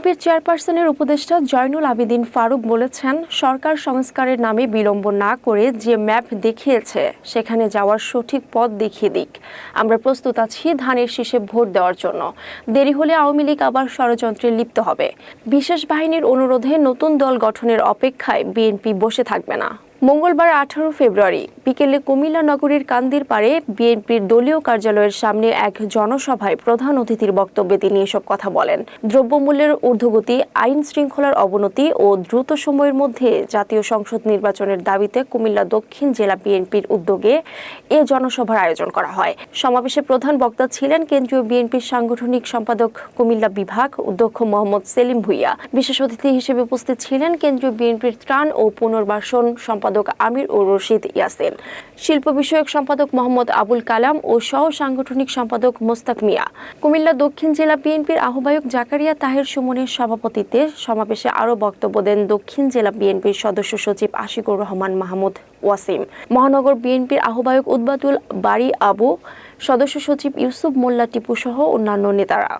বিএনপির চেয়ারপারসনের উপদেষ্টা জয়নুল আবেদিন ফারুক বলেছেন, সরকার সংস্কারের নামে বিলম্ব না করে যে ম্যাপ দেখিয়েছে সেখানে যাওয়ার সঠিক পথ দেখিয়ে দিক। আমরা প্রস্তুত আছি ধানের শীষে ভোট দেওয়ার জন্য। দেরি হলে আওয়ামী লীগ আবার ষড়যন্ত্রে লিপ্ত হবে। বিশেষ বাহিনীর অনুরোধে নতুন দল গঠনের অপেক্ষায় বিএনপি বসে থাকবে না। মঙ্গলবার 18 ফেব্রুয়ারি বিকেলে কুমিল্লা নগরীর কান্দির পাড়ে বিএনপির দলীয় কার্যালয়ের সামনে এক জনসভায় প্রধান অতিথির বক্তব্যে তিনি এসব কথা বলেন। দ্রব্যমূল্যের ঊর্ধ্বগতি, আইন শৃঙ্খলার অবনতি ও দ্রুত সময়ের মধ্যে জাতীয় সংসদ নির্বাচনের দাবিতে কুমিল্লা দক্ষিণ জেলা বিএনপির উদ্যোগে এ জনসভার আয়োজন করা হয়। সমাবেশে প্রধান বক্তা ছিলেন কেন্দ্রীয় বিএনপির সাংগঠনিক সম্পাদক কুমিল্লা বিভাগ অধ্যক্ষ মোহাম্মদ সেলিম ভুইয়া। বিশেষ অতিথি হিসেবে উপস্থিত ছিলেন কেন্দ্রীয় বিএনপির ত্রাণ ও পুনর্বাসন সম্পাদক আমির ও রশিদ ইয়াসিন, শিল্প বিষয়ক সম্পাদক মোহাম্মদ আবুল কালাম ও সহ সাংগঠনিক সম্পাদক মোস্তাক মিয়া। কুমিল্লা দক্ষিণ জেলা বিএনপির আহ্বায়ক জাকারিয়া তাহের সুমনের সভাপতিত্বে সমাবেশে আরও বক্তব্য দেন দক্ষিণ জেলা বিএনপির সদস্য সচিব আশিকুর রহমান মাহমুদ ওয়াসিম, মহানগর বিএনপির আহ্বায়ক উদ্বাতুল বারী আবু, সদস্য সচিব ইউসুফ মোল্লা টিপু সহ অন্যান্য নেতারা।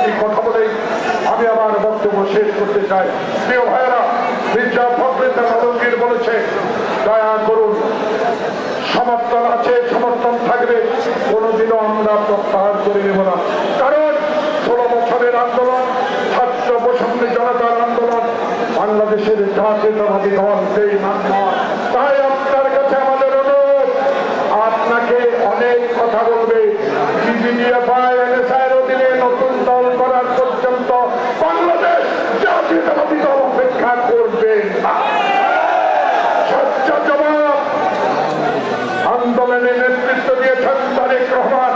একটি কথা বলেই আমি আমার বক্তব্য শেষ করতে চাই। প্রিয় ভাইয়েরা, মির্জা ফখরুল আলমগীর বলেছে, দয়া করুন, সমর্থন আছে, সমর্থন থাকবে, কোনোদিনও আমরা প্রত্যাহার করে নেব না। কারণ 16 বছরের আন্দোলন, ছাত্র বৈষম্য জনতার আন্দোলন, বাংলাদেশের জাতীয়তাবাদী দল সেই নাম নয়। তাই আপনার কাছে আমাদের অনুরোধ, আপনাকে অনেক কথা বলবে, নতুন দল করার পর্যন্ত বাংলাদেশ জাতীয়তাবাদী দল অপেক্ষা করবে। সচ্চ জবাব আন্দোলনে নেতৃত্ব দিয়েছেন তারেক রহমান,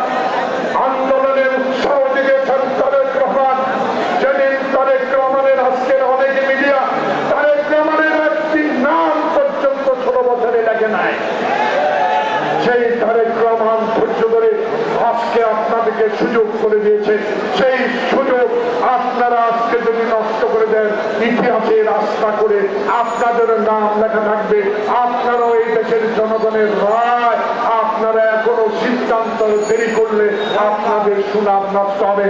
আন্দোলনের উৎসাহ দিয়েছেন তারেক রহমান। যেদিন তারেক রহমানের আজকের অনেক মিডিয়া তারেক রহমানের একটি নাম পর্যন্ত 16 বছরে লেগে নাই, সেই তারেক রহমান ধৈর্য ধরে আজকে আপনাদেরকে সুযোগ করে দিয়েছে। সেই সুযোগ আপনারা আজকে যদি নষ্ট করে দেন, ইতিহাসে রাস্তা করে আপনাদের নাম লেখা থাকবে। আপনারাও এই দেশের জনগণের রায়, আপনারা এখনো সিদ্ধান্ত দেরি করলে আপনাদের সুনাম নষ্ট হবে।